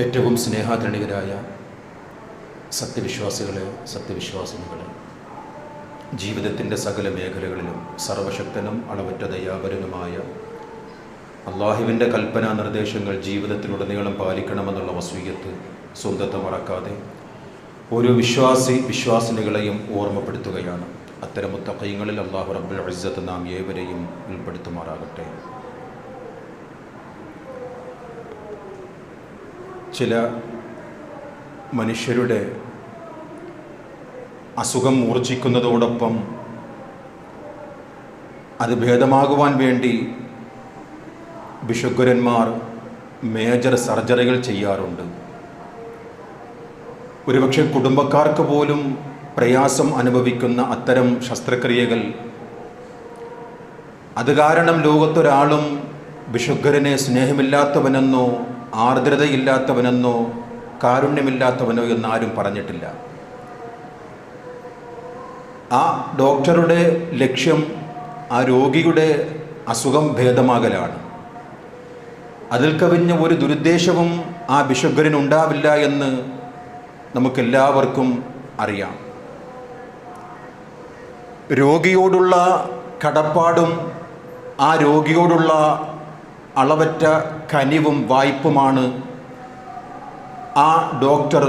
ഏറ്റവും സ്നേഹാധനികരായ സത്യവിശ്വാസികളെ, സത്യവിശ്വാസിനികളെ, ജീവിതത്തിൻ്റെ സകല മേഖലകളിലും സർവശക്തനും അളവറ്റ ദയാപരനുമായ അള്ളാഹുവിൻ്റെ കൽപ്പനാ നിർദ്ദേശങ്ങൾ ജീവിതത്തിലുടനീളം പാലിക്കണമെന്നുള്ള വസീയത്ത് സ്വന്തത്തെ മറക്കാതെ ഓരോ വിശ്വാസിനികളെയും ഓർമ്മപ്പെടുത്തുകയാണ്. അത്തരം മുത്തഖീങ്ങളിൽ അല്ലാഹു റബ്ബുൽ ഇസ്സത്ത് നാം ഏവരെയും ഉൾപ്പെടുത്തുമാറാകട്ടെ. ചില മനുഷ്യരുടെ അസുഖം മൂർച്ഛിക്കുന്നതോടൊപ്പം അത് ഭേദമാകുവാൻ വേണ്ടി ഭിഷഗ്വരന്മാർ മേജർ സർജറികൾ ചെയ്യാറുണ്ട്. ഒരുപക്ഷെ കുടുംബക്കാർക്ക് പോലും പ്രയാസം അനുഭവിക്കുന്ന അത്തരം ശസ്ത്രക്രിയകൾ, അത് കാരണം ലോകത്തൊരാളും ഭിഷഗ്വരനെ സ്നേഹമില്ലാത്തവനെന്നോ ആർദ്രതയില്ലാത്തവനെന്നോ കാരുണ്യമില്ലാത്തവനോ എന്നാരും പറഞ്ഞിട്ടില്ല. ആ ഡോക്ടറുടെ ലക്ഷ്യം ആ രോഗിയുടെ അസുഖം ഭേദമാകലാണ്. അതിൽ കവിഞ്ഞ ഒരു ദുരുദ്ദേശവും ആ ഭിഷഗ്വരനുണ്ടാവില്ല എന്ന് നമുക്കെല്ലാവർക്കും അറിയാം. രോഗിയോടുള്ള കടപ്പാടും ആ രോഗിയോടുള്ള അളവറ്റ കനിവും വായ്പുമാണ് ആ ഡോക്ടർ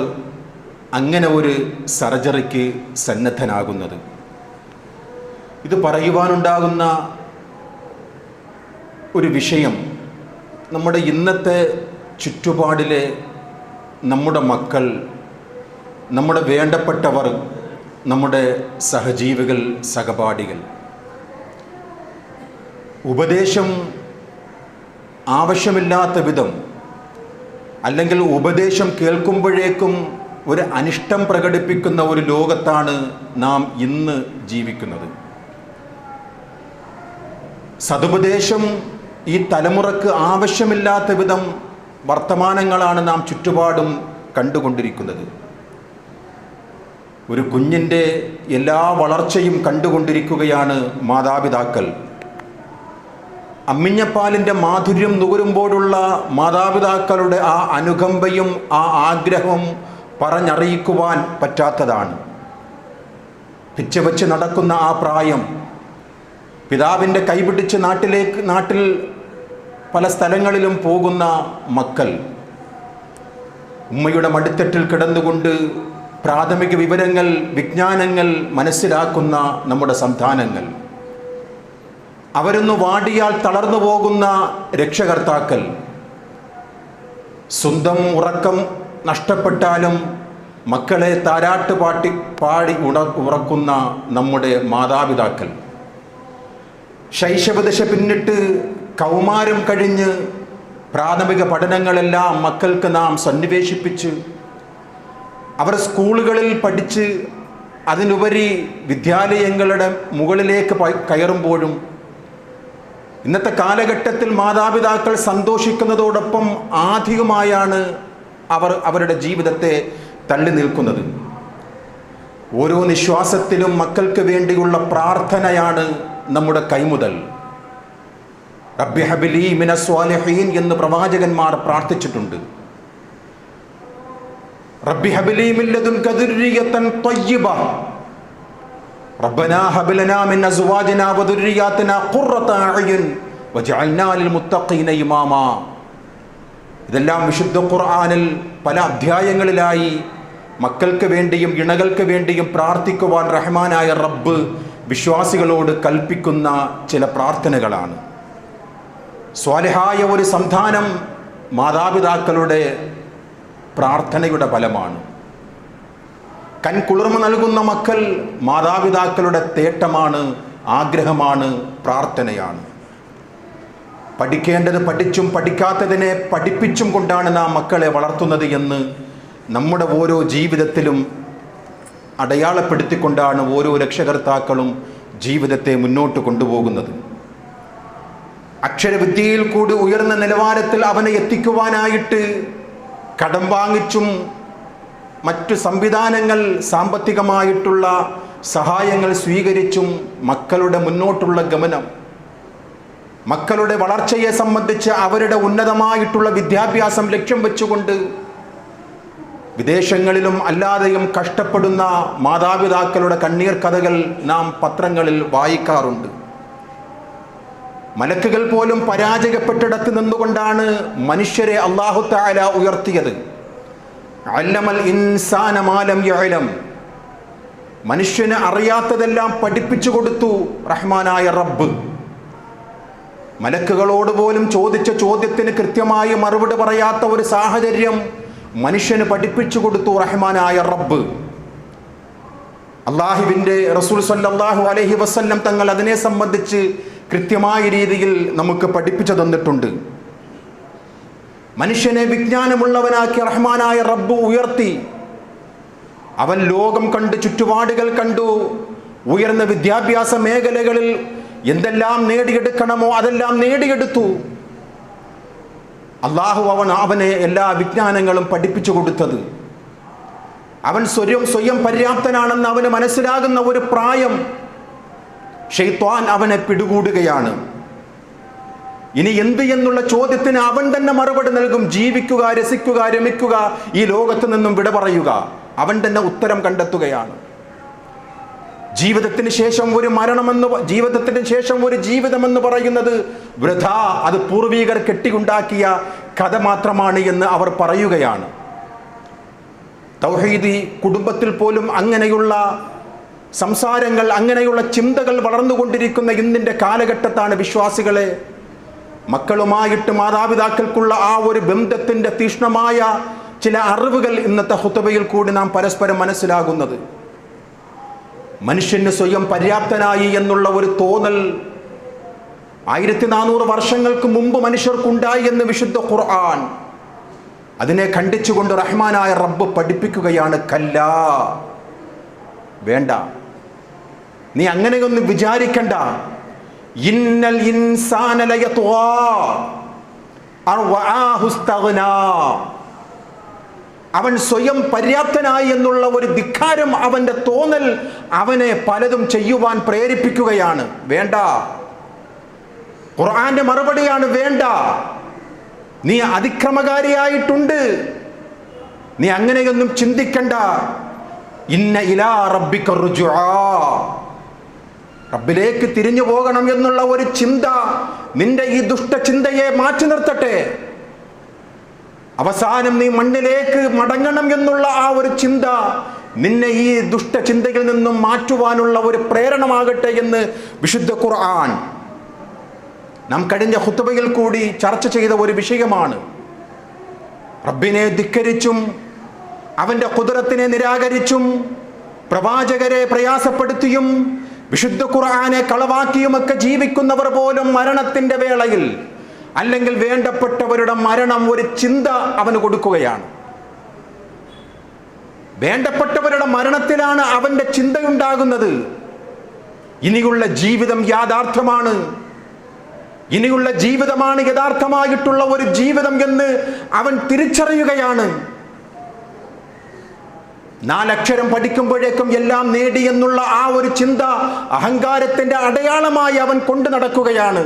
അങ്ങനെ ഒരു സർജറിക്ക് സന്നദ്ധനാകുന്നത്. ഇത് പറയുവാനുണ്ടാകുന്ന ഒരു വിഷയം, നമ്മുടെ ഇന്നത്തെ ചുറ്റുപാടിലെ നമ്മുടെ മക്കൾ, നമ്മുടെ വേണ്ടപ്പെട്ടവർ, നമ്മുടെ സഹജീവികൾ, സഹപാഠികൾ, ഉപദേശം ആവശ്യമില്ലാത്ത വിധം അല്ലെങ്കിൽ ഉപദേശം കേൾക്കുമ്പോഴേക്കും ഒരു അനിഷ്ടം പ്രകടിപ്പിക്കുന്ന ഒരു ലോകത്താണ് നാം ഇന്ന് ജീവിക്കുന്നത്. സതുപദേശം ഈ തലമുറക്ക് ആവശ്യമില്ലാത്ത വിധം വർത്തമാനങ്ങളാണ് നാം ചുറ്റുപാടും കണ്ടുകൊണ്ടിരിക്കുന്നത്. ഒരു കുഞ്ഞിൻ്റെ എല്ലാ വളർച്ചയും കണ്ടുകൊണ്ടിരിക്കുകയാണ് മാതാപിതാക്കൾ. അമ്മിഞ്ഞപ്പാലിൻ്റെ മാധുര്യം നുകരുമ്പോഴുള്ള മാതാപിതാക്കളുടെ ആ അനുകമ്പയും ആ ആഗ്രഹവും പറഞ്ഞറിയിക്കുവാൻ പറ്റാത്തതാണ്. പിച്ചവെച്ച് നടക്കുന്ന ആ പ്രായം, പിതാവിൻ്റെ കൈപിടിച്ച് നാട്ടിൽ പല സ്ഥലങ്ങളിലും പോകുന്ന മക്കൾ, ഉമ്മയുടെ മടിത്തട്ടിൽ കിടന്നുകൊണ്ട് പ്രാഥമിക വിവരങ്ങൾ, വിജ്ഞാനങ്ങൾ മനസ്സിലാക്കുന്ന നമ്മുടെ സന്താനങ്ങൾ, അവരൊന്ന് വാടിയാൽ തളർന്നു പോകുന്ന രക്ഷകർത്താക്കൾ, സ്വന്തം ഉറക്കം നഷ്ടപ്പെട്ടാലും മക്കളെ താരാട്ട് പാടി ഉറക്കുന്ന നമ്മുടെ മാതാപിതാക്കൾ, ശൈശവദശ പിന്നിട്ട് കൗമാരം കഴിഞ്ഞ് പ്രാഥമിക പഠനങ്ങളെല്ലാം മക്കൾക്ക് നാം സന്നിവേശിപ്പിച്ച് അവർ സ്കൂളുകളിൽ പഠിച്ച് അതിനുപരി വിദ്യാലയങ്ങളുടെ മുകളിലേക്ക് കയറുമ്പോഴും ഇന്നത്തെ കാലഘട്ടത്തിൽ മാതാപിതാക്കൾ സന്തോഷിക്കുന്നതോടൊപ്പം ആധികമായാണ് അവർ അവരുടെ ജീവിതത്തെ തള്ളി നിൽക്കുന്നത്. ഓരോ നിശ്വാസത്തിലും മക്കൾക്ക് വേണ്ടിയുള്ള പ്രാർത്ഥനയാണ് നമ്മുടെ കൈമുതൽ. റബ്ബി ഹബ്ലി മിനസ് സ്വാലിഹീൻ എന്ന് പ്രവാചകന്മാർ പ്രാർത്ഥിച്ചിട്ടുണ്ട്. റബ്ബി ഹബ്ലി മിൻ ലദുൻക ദുർരിയതൻ ത്വയ്യിബ റബ്ബനാ ഹബ് ലനാ മിൻ അസ്വാജിനാ വദുർരിയാതിനാ ഖുർറത അഅ്യുൻ വജഅൽനാ ലിൽ മുത്തഖീന ഇമാമാ. ഇതെല്ലാം വിശുദ്ധ ഖുർആനിൽ പല അധ്യായങ്ങളിലായി മക്കൾക്ക് വേണ്ടിയും ഇണകൾക്ക് വേണ്ടിയും പ്രാർത്ഥിക്കുവാൻ റഹ്മാനായ റബ്ബ് വിശ്വാസികളോട് കൽപ്പിക്കുന്ന ചില പ്രാർത്ഥനകളാണ്. സ്വാലിഹായ ഒരു സന്താനം മാതാപിതാക്കളുടെ പ്രാർത്ഥനയുടെ ഫലമാണ്. കൺകുളിർമ നൽകുന്ന മക്കൾ മാതാപിതാക്കളുടെ തേട്ടമാണ്, ആഗ്രഹമാണ്, പ്രാർത്ഥനയാണ്. പഠിക്കേണ്ടത് പഠിച്ചും പഠിക്കാത്തതിനെ പഠിപ്പിച്ചും കൊണ്ടാണ് നാം മക്കളെ വളർത്തുന്നത് എന്ന് നമ്മുടെ ഓരോ ജീവിതത്തിലും അടയാളപ്പെടുത്തിക്കൊണ്ടാണ് ഓരോ രക്ഷകർത്താക്കളും ജീവിതത്തെ മുന്നോട്ട് കൊണ്ടുപോകുന്നത്. അക്ഷരവിദ്യയിൽ കൂടി ഉയർന്ന നിലവാരത്തിൽ അവനെ എത്തിക്കുവാനായിട്ട് കടം വാങ്ങിച്ചും മറ്റു സംവിധാനങ്ങൾ, സാമ്പത്തികമായിട്ടുള്ള സഹായങ്ങൾ സ്വീകരിച്ചും മക്കളുടെ മുന്നോട്ടുള്ള ഗമനം, മക്കളുടെ വളർച്ചയെ സംബന്ധിച്ച് അവരുടെ ഉന്നതമായിട്ടുള്ള വിദ്യാഭ്യാസം ലക്ഷ്യം വെച്ചുകൊണ്ട് വിദേശങ്ങളിലും അല്ലാതെയും കഷ്ടപ്പെടുന്ന മാതാപിതാക്കളുടെ കണ്ണീർ കഥകൾ നാം പത്രങ്ങളിൽ വായിക്കാറുണ്ട്. മലക്കുകൾ പോലും പരാജയപ്പെട്ടിടത്ത് നിന്നുകൊണ്ടാണ് മനുഷ്യരെ അല്ലാഹു തആല ഉയർത്തിയത്. അല്ലമൽ ഇൻസാന മാ ലം യഅലം, മനുഷ്യന് അറിയാത്തതെല്ലാം പഠിപ്പിച്ചു കൊടുത്തു റഹ്മാനായ റബ്ബ്. മലക്കുകളോട് പോലും ചോദിച്ച ചോദ്യത്തിന് കൃത്യമായി മറുപടി പറയാത്ത ഒരു സാഹചര്യം മനുഷ്യന് പഠിപ്പിച്ചു കൊടുത്തു റഹ്മാനായ റബ്ബ്. അല്ലാഹുവിൻ്റെ റസൂൽ സല്ലല്ലാഹു അലൈഹി വസല്ലം തങ്ങൾ അതിനെ സംബന്ധിച്ച് കൃത്യമായ രീതിയിൽ നമുക്ക് പഠിപ്പിച്ചു തന്നിട്ടുണ്ട്. മനുഷ്യനെ വിജ്ഞാനമുള്ളവനാക്കി റഹ്മാനായ റബ്ബ് ഉയർത്തി. അവൻ ലോകം കണ്ട്, ചുറ്റുപാടുകൾ കണ്ടു, ഉയർന്ന വിദ്യാഭ്യാസ മേഖലകളിൽ എന്തെല്ലാം നേടിയെടുക്കണമോ അതെല്ലാം നേടിയെടുത്തു. അള്ളാഹു അവനെ എല്ലാ വിജ്ഞാനങ്ങളും പഠിപ്പിച്ചു കൊടുത്തത്. അവൻ സ്വയം പര്യാപ്തനാണെന്ന് അവന് മനസ്സിലാകുന്ന ഒരു പ്രായം ശൈത്വാൻ അവനെ പിടികൂടുകയാണ്. ഇനി എന്ത് എന്നുള്ള ചോദ്യത്തിന് അവൻ തന്നെ മറുപടി നൽകും. ജീവിക്കുക, രസിക്കുക, രമിക്കുക, ഈ ലോകത്ത് നിന്നും വിട പറയുക. അവൻ തന്നെ ഉത്തരം കണ്ടെത്തുകയാണ്. ജീവിതത്തിന് ശേഷം ഒരു മരണമെന്ന്, ജീവിതത്തിന് ശേഷം ഒരു ജീവിതമെന്ന് പറയുന്നത് വൃഥാ, അത് പൂർവികർ കെട്ടിയുണ്ടാക്കിയ കഥ മാത്രമാണ് എന്ന് അവർ പറയുകയാണ്. തൗഹീദി കുടുംബത്തിൽ പോലും അങ്ങനെയുള്ള സംസാരങ്ങൾ, അങ്ങനെയുള്ള ചിന്തകൾ വളർന്നുകൊണ്ടിരിക്കുന്ന ഇന്നിൻ്റെ കാലഘട്ടത്താണ് വിശ്വാസികളെ മക്കളുമായിട്ട് മാതാപിതാക്കൾക്കുള്ള ആ ഒരു ബന്ധത്തിൻ്റെ തീക്ഷ്ണമായ ചില അറിവുകൾ ഇന്നത്തെ ഖുതുബയിൽ കൂടി നാം പരസ്പരം മനസ്സിലാകുന്നത്. മനുഷ്യന് സ്വയം പര്യാപ്തനായി എന്നുള്ള ഒരു തോന്നൽ 1400 വർഷങ്ങൾക്ക് മുമ്പ് മനുഷ്യർക്കുണ്ടായി എന്ന് വിശുദ്ധ ഖുർആൻ. അതിനെ ഖണ്ഡിച്ചുകൊണ്ട് റഹ്മാനായ റബ്ബ് പഠിപ്പിക്കുകയാണ്, കല്ലാ, വേണ്ട, നീ അങ്ങനെയൊന്നും വിചാരിക്കണ്ട. ഇന്നൽ ഇൻസാന ലയത്വാ അർവആഹു ഇസ്തഗ്നാ, അവൻ സ്വയം പര്യാപ്തനായി എന്നുള്ള ഒരു ധിക്കാരം, അവൻ്റെ തോന്നൽ അവനെ പലതും ചെയ്യുവാൻ പ്രേരിപ്പിക്കുകയാണ്. വേണ്ട. ഖുർആന്റെ മറുപടിയാണ്, വേണ്ട, നീ അതിക്രമകാരിയായിട്ടുണ്ട്, നീ അങ്ങനെയൊന്നും ചിന്തിക്കണ്ട. ഇന്ന ഇലാ റബ്ബിക റുജുആ, റബ്ബിലേക്ക് തിരിഞ്ഞു പോകണം എന്നുള്ള ഒരു ചിന്ത നിന്റെ ഈ ദുഷ്ടചിന്തയെ മാറ്റി നിർത്തട്ടെ. അവസാനം നീ മണ്ണിലേക്ക് മടങ്ങണം എന്നുള്ള ആ ഒരു ചിന്ത നിന്നെ ഈ ദുഷ്ടചിന്തയിൽ നിന്നും മാറ്റുവാനുള്ള ഒരു പ്രേരണമാകട്ടെ എന്ന് വിശുദ്ധ ഖുർആൻ നാം കഴിഞ്ഞ ഖുതുബയിൽ കൂടി ചർച്ച ചെയ്ത ഒരു വിഷയമാണ്. റബ്ബിനെ ധിക്കരിച്ചും അവൻ്റെ ഖുദ്റത്തിനെ നിരാകരിച്ചും പ്രവാചകരെ പ്രയാസപ്പെടുത്തിയും വിശുദ്ധ ഖുർആനെ കളവാക്കിയുമൊക്കെ ജീവിക്കുന്നവർ പോലും മരണത്തിൻ്റെ വേളയിൽ, അല്ലെങ്കിൽ വേണ്ടപ്പെട്ടവരുടെ മരണം ഒരു ചിന്ത അവന് കൊടുക്കുകയാണ്. വേണ്ടപ്പെട്ടവരുടെ മരണത്തിലാണ് അവൻ്റെ ചിന്തയുണ്ടാകുന്നത്. ഇനിയുള്ള ജീവിതം യാഥാർത്ഥ്യമാണ്, ഇനിയുള്ള ജീവിതമാണ് യഥാർത്ഥമായിട്ടുള്ള ഒരു ജീവിതം എന്ന് അവൻ തിരിച്ചറിയുകയാണ്. 4 അക്ഷരം പഠിക്കുമ്പോഴേക്കും എല്ലാം നേടി എന്നുള്ള ആ ഒരു ചിന്ത അഹങ്കാരത്തിൻ്റെ അടയാളമായി അവൻ കൊണ്ടു നടക്കുകയാണ്.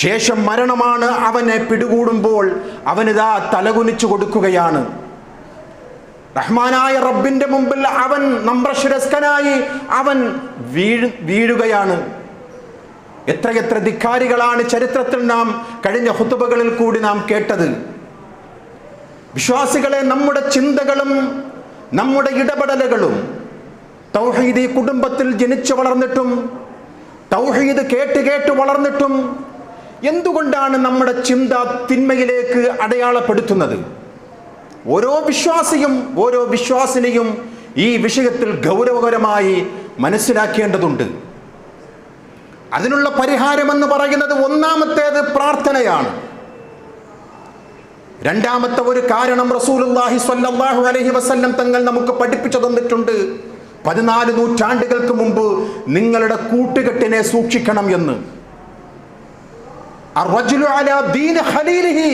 ശേഷം മരണമാണ് അവനെ പിടികൂടുമ്പോൾ അവനിതാ തലകുനിച്ചു കൊടുക്കുകയാണ്. റഹ്മാനായ റബ്ബിന്റെ മുമ്പിൽ അവൻ നമ്രശിരസ്കനായി അവൻ വീഴുകയാണ്. എത്രയെത്ര ധിക്കാരികളാണ് ചരിത്രത്തിൽ നാം കഴിഞ്ഞ ഖുതുബകളിൽ കൂടി നാം കേട്ടത്. വിശ്വാസികളെ, നമ്മുടെ ചിന്തകളും നമ്മുടെ ഇടപെടലുകളും തൗഹീദി കുടുംബത്തിൽ ജനിച്ചു വളർന്നിട്ടും തൗഹീദ് കേട്ട് വളർന്നിട്ടും എന്തുകൊണ്ടാണ് നമ്മുടെ ചിന്ത തിന്മയിലേക്ക് അടയാളപ്പെടുത്തുന്നത്? ഓരോ വിശ്വാസിയും ഓരോ വിശ്വാസിനിയും ഈ വിഷയത്തിൽ ഗൗരവകരമായി മനസ്സിലാക്കേണ്ടതുണ്ട്. അതിനുള്ള പരിഹാരമെന്ന് പറയുന്നത് ഒന്നാമത്തേത് പ്രാർത്ഥനയാണ്. രണ്ടാമത്തെ ഒരു കാരണം റസൂലുള്ളാഹി സ്വല്ലല്ലാഹു അലൈഹി വസല്ലം തങ്ങൾ നമുക്ക് പഠിപ്പിച്ചു തന്നിട്ടുണ്ട്. 14 നൂറ്റാണ്ടുകൾക്ക് മുമ്പ് നിങ്ങളുടെ കൂട്ടുകെട്ടിനെ സൂക്ഷിക്കണം എന്ന്. അർറജുലു അലാ ദീനി ഖലീലിഹി,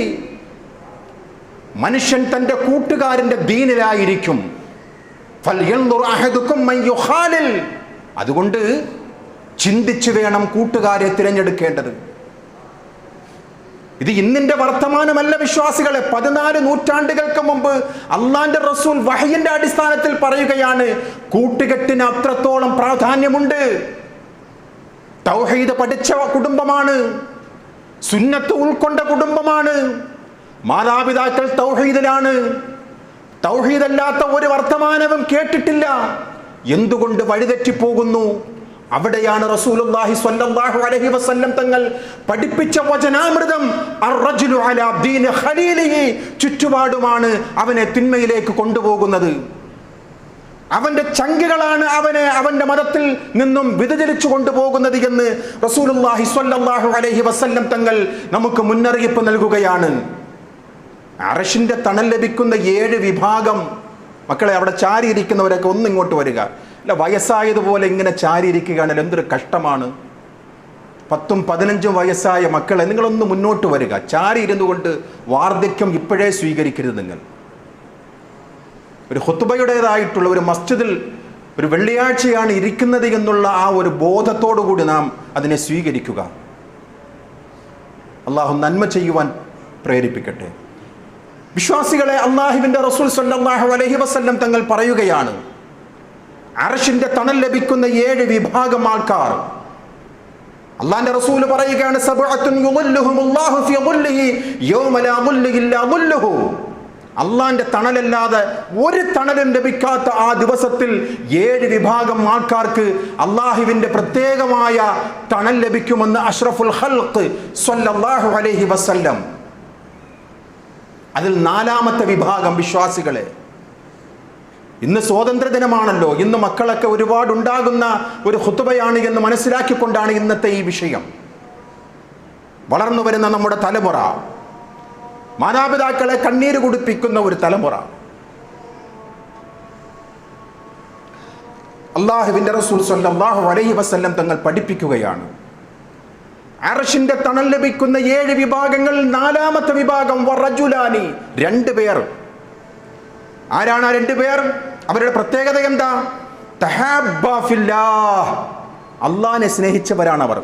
മനുഷ്യൻ തൻ്റെ കൂട്ടുകാരൻ്റെ ദീനിലായിരിക്കും. ഫൽയൻദുർ അഹദുക്കും മൻ യുഖാലിൽ, അതുകൊണ്ട് ചിന്തിച്ചു വേണം കൂട്ടുകാരെ തിരഞ്ഞെടുക്കേണ്ടത്. ഇത് ഇന്നിന്റെ വർത്തമാനമല്ല വിശ്വാസികളെ. 14 നൂറ്റാണ്ടുകൾക്ക് മുമ്പ് അള്ളാന്റെ റസൂൽ വഹയിന്റെ അടിസ്ഥാനത്തിൽ പറയുകയാണ്, കൂട്ടുകെട്ടിന് അത്രത്തോളം പ്രാധാന്യമുണ്ട്. തൗഹീദ് പഠിച്ച കുടുംബമാണ്, സുന്നത്ത് ഉൾക്കൊണ്ട കുടുംബമാണ്, മാതാപിതാക്കൾ തൗഹീദിലാണ്, തൗഹീദല്ലാത്ത ഒരു വർത്തമാനവും കേട്ടിട്ടില്ല. എന്തുകൊണ്ട് വഴിതെറ്റിപ്പോകുന്നു? അവിടെയാണ് റസൂലുള്ളാഹി സ്വല്ലല്ലാഹു അലൈഹി വസല്ലം തങ്ങൾ പഠിപ്പിച്ച വചനാമൃതം അർറജുലു അലാ ദീനി ഖലീലിഹി, ചുറ്റുപാടുമാണ് അവനെ തിന്മയിലേക്ക് കൊണ്ടുപോകുന്നത്. അവന്റെ ചങ്കുകളാണ് അവന്റെ മതത്തിൽ നിന്നും വ്യതിചലിച്ചു കൊണ്ടുപോകുന്നത് എന്ന് റസൂലുള്ളാഹി സ്വല്ലല്ലാഹു അലൈഹി വസല്ലം തങ്ങൾ നമുക്ക് മുന്നറിയിപ്പ് നൽകുകയാണ്. അർശിന്റെ തണൽ ലഭിക്കുന്ന 7 വിഭാഗം. മക്കളെ, അവിടെ ചാരിയിരിക്കുന്നവരൊക്കെ ഒന്നിങ്ങോട്ട് വരിക. അല്ല, വയസ്സായതുപോലെ ഇങ്ങനെ ചാരിയിരിക്കുകയാണല്ലോ, എന്തൊരു കഷ്ടമാണ്. 10ഉം 15ഉം വയസ്സായ മക്കളെ, നിങ്ങളൊന്ന് മുന്നോട്ട് വരിക. ചാരി ഇരുന്നു കൊണ്ട് വാർദ്ധക്യം ഇപ്പോഴേ സ്വീകരിക്കരുത്. നിങ്ങൾ ഒരു ഖുത്ബയുടേതായിട്ടുള്ള ഒരു മസ്ജിദിൽ ഒരു വെള്ളിയാഴ്ചയാണ് ഇരിക്കുന്നത് എന്നുള്ള ആ ഒരു ബോധത്തോടു കൂടി നാം അതിനെ സ്വീകരിക്കുക. അള്ളാഹു നന്മ ചെയ്യുവാൻ പ്രേരിപ്പിക്കട്ടെ. വിശ്വാസികളെ, അള്ളാഹുവിന്റെ റസൂൽ സ്വല്ലല്ലാഹു അലൈഹി വസല്ലം തങ്ങൾ പറയുകയാണ്, അർശിന്റെ തണൽ ലഭിക്കുന്ന 7 വിഭാഗം ആൾക്കാർ. അള്ളാന്റെ റസൂൽ പറയുകയാണ്, സബഅത്തുൻ യുളില്ലുഹുമുല്ലാഹു ഫീ ളില്ലിഹി യൗമ ലാ ളില്ല ഇല്ലാ ളില്ലുഹു. അള്ളാന്റെ തണലല്ലാതെ ഒരു തണലും ലഭിക്കാത്ത ആ ദിവസത്തിൽ 7 വിഭാഗം ആൾക്കാർക്ക് അള്ളാഹുവിന്റെ പ്രത്യേകമായ തണൽ ലഭിക്കുമെന്ന് അഷ്റഫുൽ ഖൽഖ് സ്വല്ലല്ലാഹു അലൈഹി വസല്ലം. അതിൽ 4ാമത്തെ വിഭാഗം വിശ്വാസികളെ, ഇന്ന് സ്വാതന്ത്ര്യ ദിനമാണല്ലോ, ഇന്ന് മക്കളൊക്കെ ഒരുപാടുണ്ടാകുന്ന ഒരു ഖുത്ബയാണ് എന്ന് മനസ്സിലാക്കിക്കൊണ്ടാണ് ഇന്നത്തെ ഈ വിഷയം. വളർന്നു വരുന്ന നമ്മുടെ തലമുറ, മാതാപിതാക്കളെ കണ്ണീര് കുടിപ്പിക്കുന്ന ഒരു തലമുറ. അല്ലാഹുവിന്റെ റസൂൽ സ്വല്ലല്ലാഹു അലൈഹി വസല്ലം തങ്ങൾ പഠിപ്പിക്കുകയാണ്, അർശിന്റെ തണൽ ലഭിക്കുന്ന 7 വിഭാഗങ്ങൾ. 4ാമത്തെ വിഭാഗം വറജുലാനി, 2 പേർ. ആരാണ് ആ 2 പേർ? അവരുടെ പ്രത്യേകത എന്താ? തഹബ്ബ ഫില്ലാഹ്, അല്ലാഹുവിനെ സ്നേഹിച്ചവരാണ് അവർ.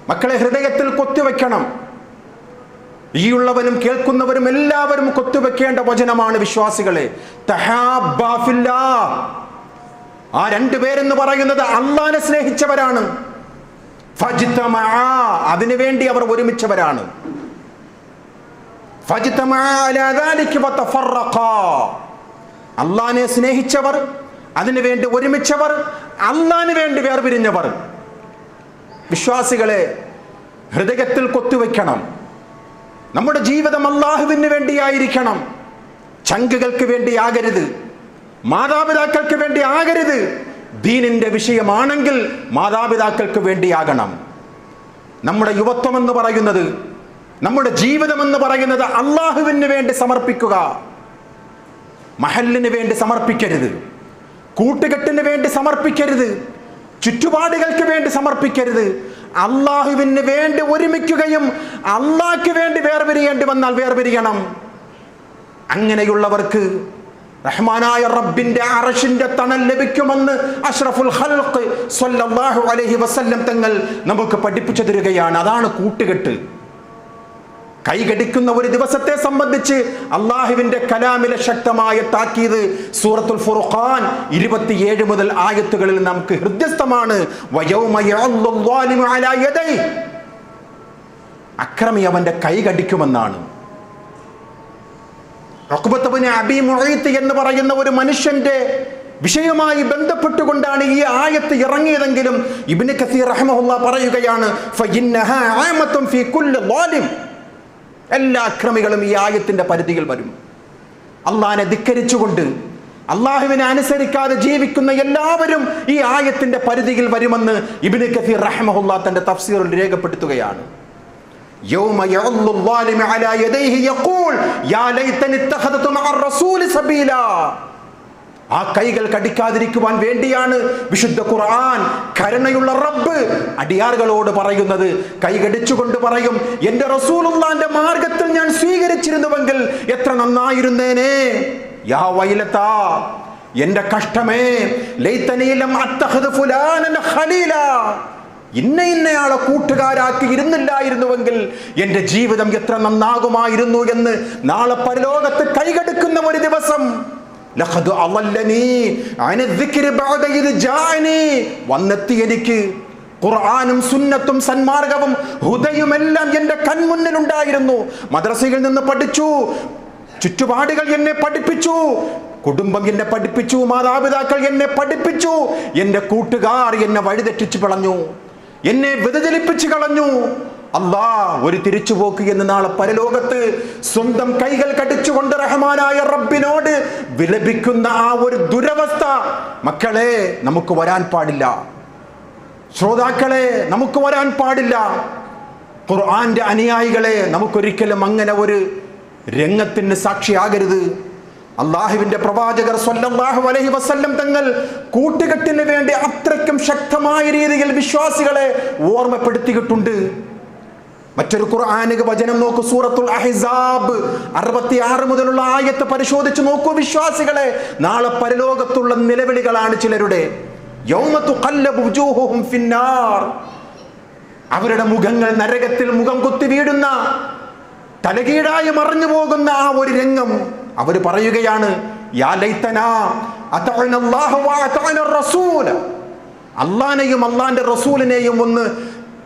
മക്കളെ, ഹൃദയത്തിൽ കൊത്തിവെക്കണം. ഈ ഉള്ളവനും കേൾക്കുന്നവരും എല്ലാവരും കൊത്തിവെക്കേണ്ട വചനമാണ് വിശ്വാസികളെ. തഹബ്ബ ഫില്ലാഹ്, ആ 2 പേരെന്ന് പറയുന്നത് അല്ലാഹുവിനെ സ്നേഹിച്ചവരാണ്. ഫജ്തമഅ, അതിനുവേണ്ടി അവർ ഒരുമിച്ചവരാണ്. ഫജ്തമഅ അലാ ദാലിക വതഫറഖാ, അല്ലാഹുവിനെ സ്നേഹിച്ചവർ, അതിനുവേണ്ടി ഒരുമിച്ചവർ, അല്ലാഹുവിന് വേണ്ടി വേർപിരിഞ്ഞവർ. വിശ്വാസികളെ, ഹൃദയത്തിൽ കൊത്തുവെക്കണം. നമ്മുടെ ജീവിതം അല്ലാഹുവിന് വേണ്ടിയായിരിക്കണം. ചങ്കുകൾക്ക് വേണ്ടി ആകരുത്, മാതാപിതാക്കൾക്ക് വേണ്ടി ആകരുത്. ദീനിന്റെ വിഷയമാണെങ്കിൽ മാതാപിതാക്കൾക്ക് വേണ്ടിയാകണം. നമ്മുടെ യുവത്വം എന്ന് പറയുന്നത്, നമ്മുടെ ജീവിതം എന്ന് പറയുന്നത് അല്ലാഹുവിന് വേണ്ടി സമർപ്പിക്കുക. മഹല്ലിന് വേണ്ടി സമർപ്പിക്കരുത്, കൂട്ടുകെട്ടിന് വേണ്ടി സമർപ്പിക്കരുത്, ചുറ്റുപാടുകൾക്ക് വേണ്ടി സമർപ്പിക്കരുത്. അല്ലാഹുവിന് വേണ്ടി ഒരുമിക്കുകയും അല്ലാഹ്ക്ക് വേണ്ടി വേർപിരിയേണ്ടി വന്നാൽ വേർപിരിയണം. അങ്ങനെയുള്ളവർക്ക് റഹ്മാനായ റബ്ബിന്റെ അർശിന്റെ തണൽ ലഭിക്കുമെന്ന് അഷ്റഫുൽ ഖൽഖ് സ്വല്ലല്ലാഹു അലൈഹി വസല്ലം തങ്ങൾ നമുക്ക് പഠിപ്പിച്ചു തരികയാണ്. അതാണ് കൂട്ടുകെട്ട്. കൈകടിക്കുന്ന ഒരു ദിവസത്തെ സംബന്ധിച്ച് അള്ളാഹുവിന്റെ കലാമിലെ ശക്തമായ താക്കീത് സൂറത്തുൽ ഫുർഖാൻ 27 മുതൽ ആയത്തുകളിൽ നമുക്ക് ഹൃദ്യസ്ഥമാണ്. വയൗമ യഅല്ലു ളാലിമു അലാ യദൈഹി, അക്രമി അവന്റെ കൈ കടിക്കുമെന്നാണ്. ഉഖ്ബത്ത് ഇബ്നു അബീ മുഈത്ത് എന്ന് പറയുന്ന ഒരു മനുഷ്യന്റെ വിഷയവുമായി ബന്ധപ്പെട്ടുകൊണ്ടാണ് ഈ ആയത്ത് ഇറങ്ങിയതെങ്കിലും ഇബ്നു കസീർ റഹിമഹുല്ലാഹ് പറയുകയാണ്, ഫഇന്നഹാ ആമത്തുൻ ഫീ കുല്ലി ളാലിം, എല്ലാ അക്രമികളും ഈ ആയത്തിന്റെ പരിധിയിൽ വരും. അള്ളാഹിനെ ധിക്കരിച്ചുകൊണ്ട് അള്ളാഹുവിനെ അനുസരിക്കാതെ ജീവിക്കുന്ന എല്ലാവരും ഈ ആയത്തിന്റെ പരിധിയിൽ വരുമെന്ന് ഇബ്നു കസീർ റഹിമഹുല്ലാഹ് തന്റെ തഫ്സീറിൽ രേഖപ്പെടുത്തുകയാണ്. യൗമ യഅല്ലു ളാലിമു അലാ യദൈഹി യഖൂൽ യാ ലൈതനി ഇത്തഖദതു മഅ റസൂലി സബീലാ. ആ കൈകൾ കടിക്കാതിരിക്കുവാൻ വേണ്ടിയാണ് വിശുദ്ധ ഖുർആൻ, കരുണയുള്ള റബ്ബ് അടിയാറുകളോട് പറയുന്നത്. കൈ കടിച്ചുകൊണ്ട് പറയും, എന്റെ റസൂലുള്ളാഹിന്റെ മാർഗത്തിൽ ഞാൻ സ്വീകരിച്ചിരുന്നുവെങ്കിൽ എത്ര നന്നായിരുന്നേനെ. യാ വൈലതാ, എന്റെ കഷ്ടമേ, ലൈതനി ലം അത്തഖദ് ഫുലാനൻ ഖലീല, ഇന്നയാളെ കൂട്ടുകാരാക്കി ഇരുന്നില്ലായിരുന്നുവെങ്കിൽ എൻ്റെ ജീവിതം എത്ര നന്നാകുമായിരുന്നു എന്ന് നാളെ പരലോകത്ത് കൈകടക്കുന്ന ഒരു ദിവസം വന്നെത്തി എനിക്ക് ഖുർആനും സുന്നത്തും സന്മാർഗവും ഹുദയുമെല്ലാം എൻ്റെ കൺമുന്നിലുണ്ടായിരുന്നു. മദ്രസയിൽ നിന്ന് പഠിച്ചു, ചുറ്റുപാടുകൾ എന്നെ പഠിപ്പിച്ചു, കുടുംബം എന്നെ പഠിപ്പിച്ചു, മാതാപിതാക്കൾ എന്നെ പഠിപ്പിച്ചു, എൻ്റെ കൂട്ടുകാർ എന്നെ വഴിതെറ്റിച്ചു കളഞ്ഞു, എന്നെ വ്യതിചലിപ്പിച്ചു കളഞ്ഞു. അല്ലാ, ഒരു തിരിച്ചുപോക്ക് എന്ന് നാളെ പരലോകത്ത് സ്വന്തം കൈകൾ കടിച്ചുകൊണ്ട് റഹ്മാനായ റബ്ബിനോട് വിലപിക്കുന്ന ആ ഒരു ദുരവസ്ഥ മക്കളെ നമുക്ക് വരാൻ പാടില്ല. ശ്രോതാക്കളെ, നമുക്ക് വരാൻ പാടില്ല. ഖുർആന്റെ അനുയായികളെ, നമുക്കൊരിക്കലും അങ്ങനെ ഒരു രംഗത്തിന് സാക്ഷിയാകരുത്. അള്ളാഹുവിന്റെ പ്രവാചകർ സ്വല്ലല്ലാഹു അലൈഹി വസല്ലം തങ്ങൾ കൂട്ടുകെട്ടിന് വേണ്ടി അത്രയ്ക്കും ശക്തമായ രീതിയിൽ വിശ്വാസികളെ ഓർമ്മപ്പെടുത്തിയിട്ടുണ്ട്. മറ്റൊരു ഖുർആനിക വചനം നോക്കൂ, സൂറത്തുൽ അഹ്സാബ് 66 മുതലുള്ള ആയത്ത് പരിശോധിച്ച് നോക്കൂ വിശ്വാസികളെ. നാളെ പരലോകത്തുള്ള നിലവിളികളാണ് ചിലരുടെ. യൗമ തുഖല്ലബു വുജൂഹുഹും ഫിന്നാർ, അവരുടെ മുഖങ്ങൾ നരകത്തിൽ മുഖം കുത്തി വീഴുന്ന, തലകീഴായി മറിഞ്ഞു പോകുന്ന ആ ഒരു രംഗം. അവർ പറയുകയാണ്, യാ ലൈതനാ അതഅനല്ലാഹ വ അതഅന റസൂല, അല്ലാഹനെയും അല്ലാഹന്റെ റസൂലിനെയും ഒന്ന്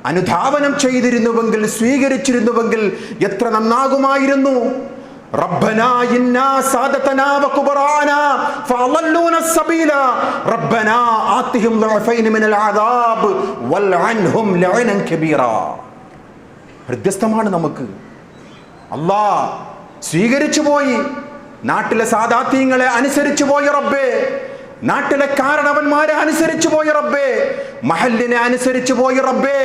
അനുധാവനം ചെയ്തിരുന്നുവെങ്കിൽ, സ്വീകരിച്ചിരുന്നുവെങ്കിൽ എത്ര നന്നാകുമായിരുന്നു. റബ്ബനാ ഇന്നാ സാദതനാ വകുബറാനാ ഫഅളല്ലൂന സബീല റബ്ബനാ ആതിഹിം ദഅഫൈന മിനൽ അദാബ് വൽഅൻഹും ലഅനൻ കബീറാ. ഹൃദയസ്ഥമാണ് നമുക്ക്. അല്ലാഹ് സ്വീകരിച്ചു പോയി, നാട്ടിലെ സാദാത്യങ്ങളെ അനുസരിച്ചു പോയ റബ്ബേ, നാട്ടിലെ കാരണവന്മാരെ അനുസരിച്ചു പോയ റബ്ബേ, മഹല്ലിനെ അനുസരിച്ചു പോയ റബ്ബേ,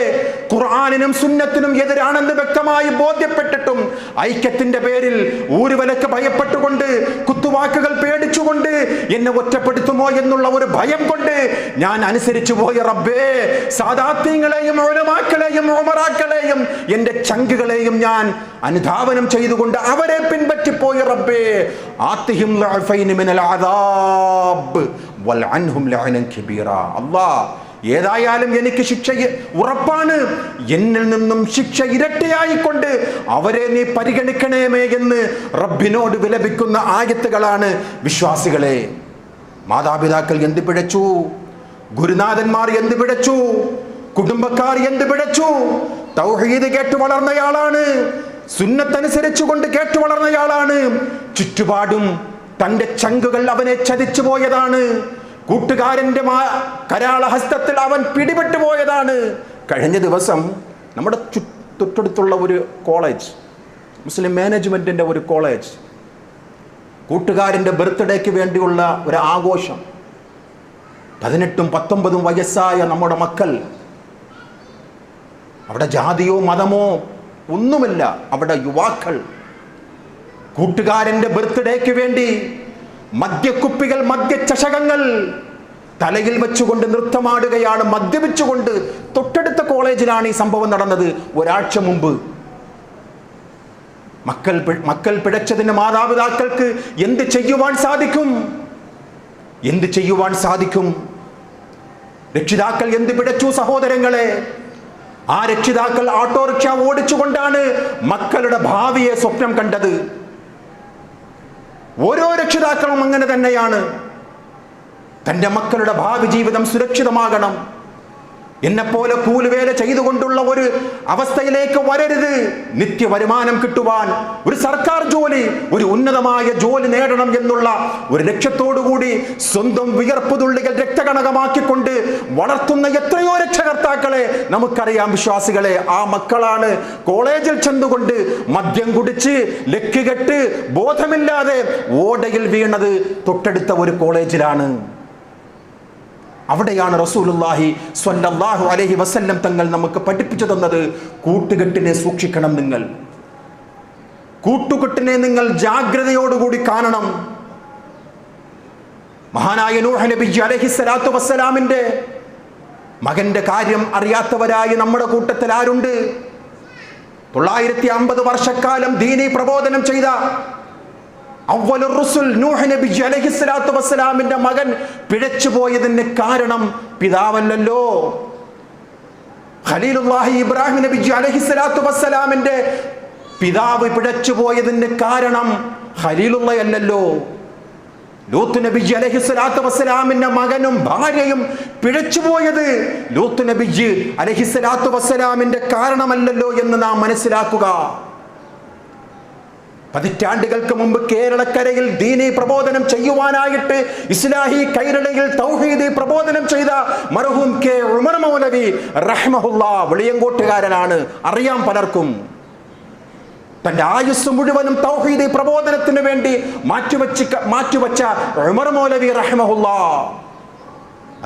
ഖുർആനിനും സുന്നത്തിനും എതിരാണെന്ന് വ്യക്തമായി ബോധ്യപ്പെട്ടിട്ടും ഐക്യത്തിന്റെ പേരിൽ ഊരുവലക്ക് ഭയപ്പെട്ടുകൊണ്ട്, കുത്തുവാക്കുകൾ പേടിച്ചുകൊണ്ട്, എന്നെ ഒറ്റപ്പെടുത്തുമോ എന്നുള്ള ഒരു ഭയം കൊണ്ട് ഞാൻ അനുസരിച്ചു പോയ റബ്ബേ, സാദാത്യങ്ങളെയും ഉലമാക്കളെയും ഉമറാക്കളെയും എൻ്റെ ചങ്കുകളെയും ഞാൻ അനുധാവനം ചെയ്തുകൊണ്ട് അവരെ പിൻപറ്റിപ്പോയ റബ്ബേ, ആതിഹിം ലഅഫൈന മിനൽ അദാബ് വൽഅൻഹും ലഅനൻ കബീറാ. അല്ലാഹ്, ഏതായാലും എനിക്ക് ശിക്ഷ ഉറപ്പാണ്, എന്നിൽ നിന്നും ശിക്ഷ ഇരട്ടിയായിക്കൊണ്ട് അവരെ നീ പരിഗണിക്കണമേ എന്ന് റബ്ബിനോട് വിലപിക്കുന്ന ആയത്തുകളാണ് വിശ്വാസികളെ. മാതാപിതാക്കൾ എന്ത് പിഴച്ചു, ഗുരുനാഥന്മാർ എന്ത് പിഴച്ചു, കുടുംബക്കാർ എന്ത് പിഴച്ചു. തൗഹീദ് കേട്ടു വളർന്നയാളാണ്, സുന്നത്തനുസരിച്ചുകൊണ്ട് കേട്ടു വളർന്നയാളാണ്. ചുറ്റുപാടും തൻ്റെ ചങ്കുകൾ അവനെ ചതിച്ചു പോയതാണ്. കൂട്ടുകാരൻ്റെ കരാളഹസ്തത്തിൽ അവൻ പിടിപെട്ടു പോയതാണ്. കഴിഞ്ഞ ദിവസം നമ്മുടെ തൊട്ടടുത്തുള്ള ഒരു കോളേജ്, മുസ്ലിം മാനേജ്മെൻറ്റിൻ്റെ ഒരു കോളേജ്, കൂട്ടുകാരൻ്റെ ബർത്ത്ഡേക്ക് വേണ്ടിയുള്ള ഒരു ആഘോഷം. 18ഉം 19ഉം വയസ്സായ നമ്മുടെ മക്കൾ, അവിടെ ജാതിയോ മതമോ ഒന്നുമില്ല, അവിടെ യുവാക്കൾ കൂട്ടുകാരൻ്റെ ബർത്ത്ഡേക്ക് വേണ്ടി മദ്യക്കുപ്പികൾ, മദ്യചഷകങ്ങൾ തലയിൽ വെച്ചുകൊണ്ട് നൃത്തമാടുകയാണ്, മദ്യപിച്ചുകൊണ്ട്. തൊട്ടടുത്ത കോളേജിലാണ് ഈ സംഭവം നടന്നത് ഒരാഴ്ച മുമ്പ്. മക്കൾ പിഴച്ചതിന് മാതാപിതാക്കൾക്ക് എന്ത് ചെയ്യുവാൻ സാധിക്കും? എന്ത് ചെയ്യുവാൻ സാധിക്കും? രക്ഷിതാക്കൾ എന്ത് പിഴച്ചു സഹോദരങ്ങളെ? ആ രക്ഷിതാക്കൾ ഓട്ടോറിക്ഷ ഓടിച്ചുകൊണ്ടാണ് മക്കളുടെ ഭാവിയെ സ്വപ്നം കണ്ടത്. ഓരോ രക്ഷിതാക്കളും അങ്ങനെ തന്നെയാണ്. തൻ്റെ മക്കളുടെ ഭാവി ജീവിതം സുരക്ഷിതമാകണം. എന്നെപ്പോലെ കൂലുവേല ചെയ്തുകൊണ്ടുള്ള ഒരു അവസ്ഥയിലേക്ക് വരരുത്. നിത്യ വരുമാനം കിട്ടുവാൻ, ഒരു സർക്കാർ ജോലി, ഒരു ഉന്നതമായ ജോലി നേടണം എന്നുള്ള ഒരു ലക്ഷ്യത്തോടുകൂടി സ്വന്തം വിയർപ്പ് തുള്ളികൾ രക്തകണകമാക്കിക്കൊണ്ട് വളർത്തുന്ന എത്രയോ രക്ഷകർത്താക്കളെ നമുക്കറിയാം വിശ്വാസികളെ. ആ മക്കളാണ് കോളേജിൽ ചെന്നുകൊണ്ട് മദ്യം കുടിച്ച് ലക്കുകെട്ട് ബോധമില്ലാതെ ഓടയിൽ വീണത് തൊട്ടടുത്ത ഒരു കോളേജിലാണ്. അവിടെയാണ് റസൂലുള്ളാഹി സ്വല്ലല്ലാഹു അലൈഹി വസല്ലം തങ്ങൾ നമുക്ക് പഠിപ്പിച്ചു തന്നത്, കൂട്ടുകെട്ടിനെ സൂക്ഷിക്കണം. നിങ്ങൾ കൂട്ടുകെട്ടിനെ നിങ്ങൾ ജാഗ്രതയോടുകൂടി കാണണം. മഹാനായ നൂഹ് നബി അലൈഹിസ്സലാത്തു വസ്സലാമിന്റെ മകന്റെ കാര്യം അറിയാത്തവരായി നമ്മുടെ കൂട്ടത്തിൽ ആരുണ്ട്? 950 വർഷക്കാലം ദീനി പ്രബോധനം ചെയ്ത അവ്വലുർ റുസുൽ നൂഹ് നബി അലൈഹിസ്സലാത്തു വസ്സലാമിന്റെ മകൻ പിഴച്ചുപോയതിന് കാരണം പിതാവല്ലല്ലോ. ഖലീലുല്ലാഹി ഇബ്രാഹിം നബി അലൈഹിസ്സലാത്തു വസ്സലാമിന്റെ പിതാവ് പിഴച്ചുപോയതിന് കാരണം ഖലീലുള്ളയല്ലല്ലോ. ലൂത്ത് നബി അലൈഹിസ്സലാത്തു വസ്സലാമിന്റെ മകനും ഭാര്യയും പിഴച്ചുപോയത് ലൂത്ത് നബി അലൈഹിസ്സലാത്തു വസ്സലാമിന്റെ കാരണമല്ലല്ലോ എന്ന് നാം മനസ്സിലാക്കുക. പതിറ്റാണ്ടുകൾക്ക് മുമ്പ് കേരളക്കരയിൽ ദീനി പ്രബോധനം ചെയ്യുവാനായിട്ട് ഇസ്ലാഹി കൈരളിയിൽ തൗഹീദി പ്രബോധനം ചെയ്ത മർഹൂം കെ ഉമർ മൗലവി റഹ്മഹുല്ലാ വെളിയങ്കോട്ടുകാരനാണ്, അറിയാം പലർക്കും. തന്റെ ആയുസ് മുഴുവനും തൗഹീദി പ്രബോധനത്തിന് വേണ്ടി മാറ്റിവെച്ച ഉമർ മൗലവി റഹ്മഹുല്ലാ,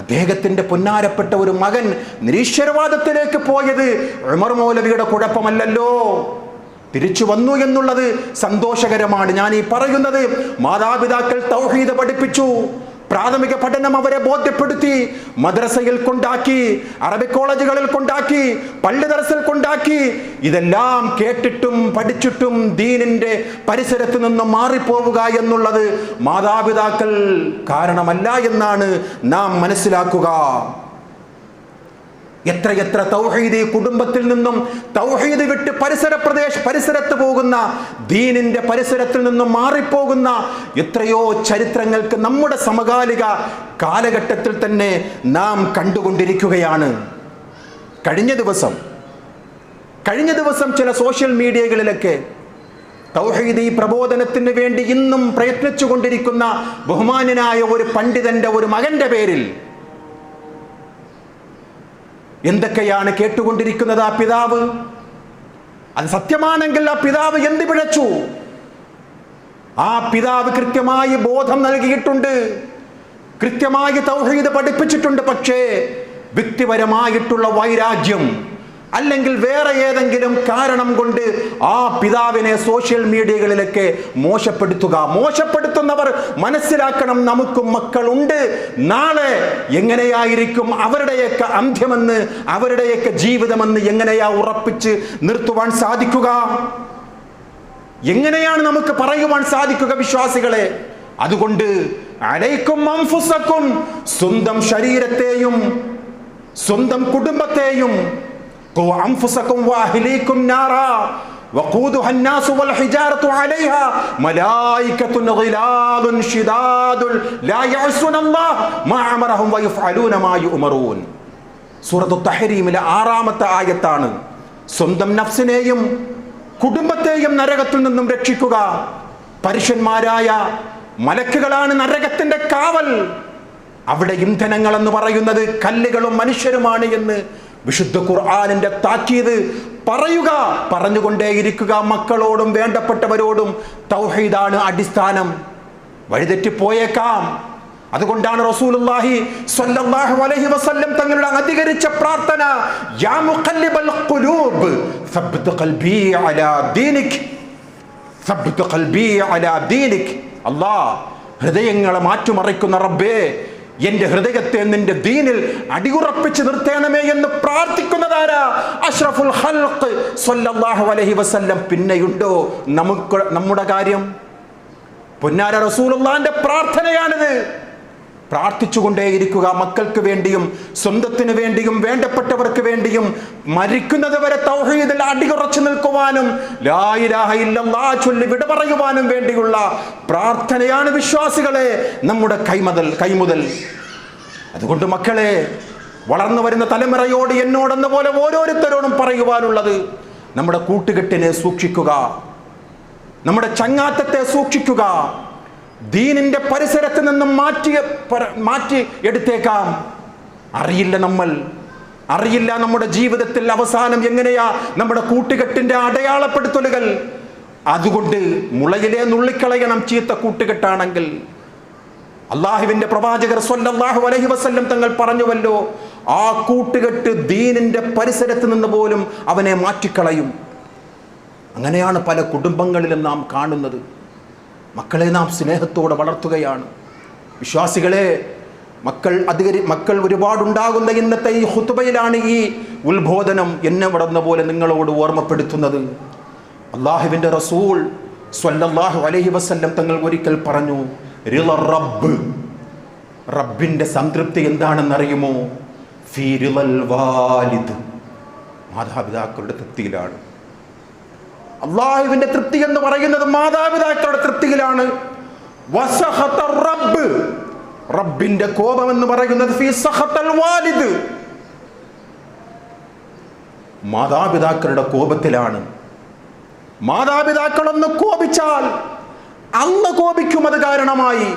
അദ്ദേഹത്തിന്റെ പൊന്നാരപ്പെട്ട ഒരു മകൻ നിരീശ്വരവാദത്തിലേക്ക് പോയത് ഉമർ മൗലവിയുടെ കുഴപ്പമല്ലല്ലോ, തിരിച്ചു വന്നു എന്നുള്ളത് സന്തോഷകരമാണ്. ഞാൻ ഈ പറയുന്നത് മാതാപിതാക്കൾ തൗഹീദ് പഠിപ്പിച്ചു, പ്രാഥമിക പഠനം അവരെ ബോധ്യപ്പെടുത്തി, മദ്രസയിൽ കൊണ്ടാക്കി, അറബിക് കോളേജുകളിൽ കൊണ്ടാക്കി, പള്ളി ദർസിൽ കൊണ്ടാക്കി. ഇതെല്ലാം കേട്ടിട്ടും പഠിച്ചിട്ടും ദീനിന്റെ പരിസരത്ത് നിന്നും മാറിപ്പോവുക എന്നുള്ളത് മാതാപിതാക്കൾ കാരണമല്ല എന്നാണ് നാം മനസ്സിലാക്കുക. എത്രയെത്ര തൗഹീദ് കുടുംബത്തിൽ നിന്നും തൗഹീദ് വിട്ട് പരിസരത്ത് പോകുന്ന, ദീനിന്റെ പരിസരത്തിൽ നിന്നും മാറിപ്പോകുന്ന എത്രയോ ചരിത്രങ്ങൾക്ക് നമ്മുടെ സമകാലിക കാലഘട്ടത്തിൽ തന്നെ നാം കണ്ടുകൊണ്ടിരിക്കുകയാണ്. കഴിഞ്ഞ ദിവസം ചില സോഷ്യൽ മീഡിയകളിലൊക്കെ തൗഹീദി പ്രബോധനത്തിന് വേണ്ടി ഇന്നും പ്രയത്നിച്ചു കൊണ്ടിരിക്കുന്ന ബഹുമാന്യനായ ഒരു പണ്ഡിതന്റെ ഒരു മകന്റെ പേരിൽ എന്തൊക്കെയാണ് കേട്ടുകൊണ്ടിരിക്കുന്നത്? ആ പിതാവ്, അത് സത്യമാണെങ്കിൽ ആ പിതാവ് എന്ത് പിഴച്ചു? ആ പിതാവ് കൃത്യമായി ബോധം നൽകിയിട്ടുണ്ട്, കൃത്യമായി തൗഹീദ് പഠിപ്പിച്ചിട്ടുണ്ട്. പക്ഷേ വ്യക്തിപരമായിട്ടുള്ള വൈരാഗ്യം അല്ലെങ്കിൽ വേറെ ഏതെങ്കിലും കാരണം കൊണ്ട് ആ പിതാവിനെ സോഷ്യൽ മീഡിയകളിലൊക്കെ മോശപ്പെടുത്തുന്നവർ മനസ്സിലാക്കണം, നമുക്കും മക്കളുണ്ട്. നാളെ എങ്ങനെയായിരിക്കും അവരുടെയൊക്കെ അന്ത്യമെന്ന്, അവരുടെയൊക്കെ ജീവിതമെന്ന് എങ്ങനെയാ ഉറപ്പിച്ച് നിർത്തുവാൻ സാധിക്കുക? എങ്ങനെയാണ് നമുക്ക് പറയുവാൻ സാധിക്കുക വിശ്വാസികളെ? അതുകൊണ്ട് അലൈക്കും അൻഫുസക്കും, സ്വന്തം ശരീരത്തെയും സ്വന്തം കുടുംബത്തെയും أنفسكم وأهليكم نارا وقودها الناس والحجارة عليها ملائكة غلاظ شداد لا يعصون الله ما أمرهم ويفعلون ما يؤمرون. സൂറത്തു തഹ്രീമിലെ 6-ാമത്തെ ആയത്താണ്. സ്വന്തം നഫ്സിനെയും കുടുംബത്തെയും നരകത്തിൽ നിന്നും രക്ഷിക്കുക. പരുഷന്മാരായ മലക്കുകളാണ് നരകത്തിന്റെ കാവൽ. അവിടെ ഇന്ധനങ്ങൾ എന്ന് പറയുന്നത് കല്ലുകളും മനുഷ്യരുമാണ് എന്ന് വിശുദ്ധ ഖുർആനിന്റെ താക്കീത് പറഞ്ഞുകൊണ്ടേയിരിക്കുക. മക്കളോടും വേണ്ടപ്പെട്ടവരോടും തൗഹീദാണ് അടിസ്ഥാനം. വഴിതെറ്റിപ്പോയേക്കാം. അതുകൊണ്ടാണ് റസൂലുള്ളാഹി സ്വല്ലല്ലാഹു അലൈഹി വസല്ലം തങ്ങളുടെ അധികരിച്ച പ്രാർത്ഥന, യാ മുഖല്ലിബൽ ഖുലൂബ് സബ്ബിത് ഖൽബി അലാ ദീനിക്, സബ്ബിത് ഖൽബി അലാ ദീനിക്. അല്ലാഹ്, ഹൃദയങ്ങളെ മാറ്റിമറിക്കുന്ന റബ്ബേ, എന്റെ ഹൃദയത്തെ നിന്റെ ദീനിൽ അടിയുറപ്പിച്ച് നിർത്തേണമേ എന്ന് പ്രാർത്ഥിക്കുന്നതാരാ? അഷ്റഫുൽ ഖൽഖ് സ്വല്ലല്ലാഹു അലൈഹി വസല്ലം. പിന്നെയുണ്ടോ നമ്മുടെ കാര്യം? പൊന്നാര റസൂലുള്ളാഹിന്റെ പ്രാർത്ഥനയാണിത്. പ്രാർത്ഥിച്ചുകൊണ്ടേയിരിക്കുക, മക്കൾക്ക് വേണ്ടിയും സ്വന്തത്തിന് വേണ്ടിയും വേണ്ടപ്പെട്ടവർക്ക് വേണ്ടിയും മരിക്കുന്നത് വരെ തൗഹീദിൽ അടിയുറച്ചു നിൽക്കുവാനും ലാ ഇലാഹ ഇല്ലല്ലാഹ് ചൊല്ലി വിട പറയുവാനും വേണ്ടിയുള്ള പ്രാർത്ഥനയാണ് വിശ്വാസികളെ നമ്മുടെ കൈമുതൽ. അതുകൊണ്ട് മക്കളെ, വളർന്നു വരുന്ന തലമുറയോട് എന്നോടെന്ന പോലെ ഓരോരുത്തരോടും പറയുവാനുള്ളത്, നമ്മുടെ കൂട്ടുകെട്ടിനെ സൂക്ഷിക്കുക, നമ്മുടെ ചങ്ങാത്തത്തെ സൂക്ഷിക്കുക. ദീനിന്റെ പരിസരത്ത് നിന്നും മാറ്റി എടുത്തേക്കാം. അറിയില്ല നമ്മുടെ ജീവിതത്തിൽ അവസാനം എങ്ങനെയാ നമ്മുടെ കൂട്ടുകെട്ടിന്റെ അടയാളപ്പെടുത്തലുകൾ. അതുകൊണ്ട് മുളയിലെ നുള്ളിക്കളയണം ചീത്ത കൂട്ടുകെട്ടാണെങ്കിൽ. അള്ളാഹുവിന്റെ പ്രവാചകർ സ്വല്ലല്ലാഹു അലൈഹി വസല്ലം തങ്ങൾ പറഞ്ഞുവല്ലോ, ആ കൂട്ടുകെട്ട് ദീനിന്റെ പരിസരത്ത് നിന്ന് പോലും അവനെ മാറ്റിക്കളയും. അങ്ങനെയാണ് പല കുടുംബങ്ങളിലും നാം കാണുന്നത്. മക്കളെ നാം സ്നേഹത്തോടെ വളർത്തുകയാണ്. വിശ്വാസികളെ, മക്കൾ ഒരുപാടുണ്ടാകുന്ന ഇന്നത്തെ ഈ ഖുതുബയിലാണ് ഈ ഉത്ബോധനം എന്നെ വിടുന്ന പോലെ നിങ്ങളോട് ഓർമ്മപ്പെടുത്തുന്നത്. അള്ളാഹുവിൻ്റെ റസൂൽ സ്വല്ലല്ലാഹു അലൈഹി വസല്ലം തങ്ങൾ ഒരിക്കൽ പറഞ്ഞു, റബ്ബിന്റെ സംതൃപ്തി എന്താണെന്നറിയുമോ? ഫീ റിളൽ വാലിദ്, മാതാപിതാക്കളുടെ തൃപ്തിയിലാണ്. അള്ളാഹുവിന്റെ തൃപ്തി എന്ന് പറയുന്നത് മാതാപിതാക്കളുടെ തൃപ്തിയിലാണ്. റബ്ബിന്റെ കോപം എന്ന് പറയുന്നത് ഫീ സഖത്തൽ വാലിദ്, മാതാപിതാക്കളുടെ കോപത്തിലാണ്. മാതാപിതാക്കളൊന്ന് കോപിച്ചാൽ അള്ളാഹു കോപിക്കും. അത് കാരണമായി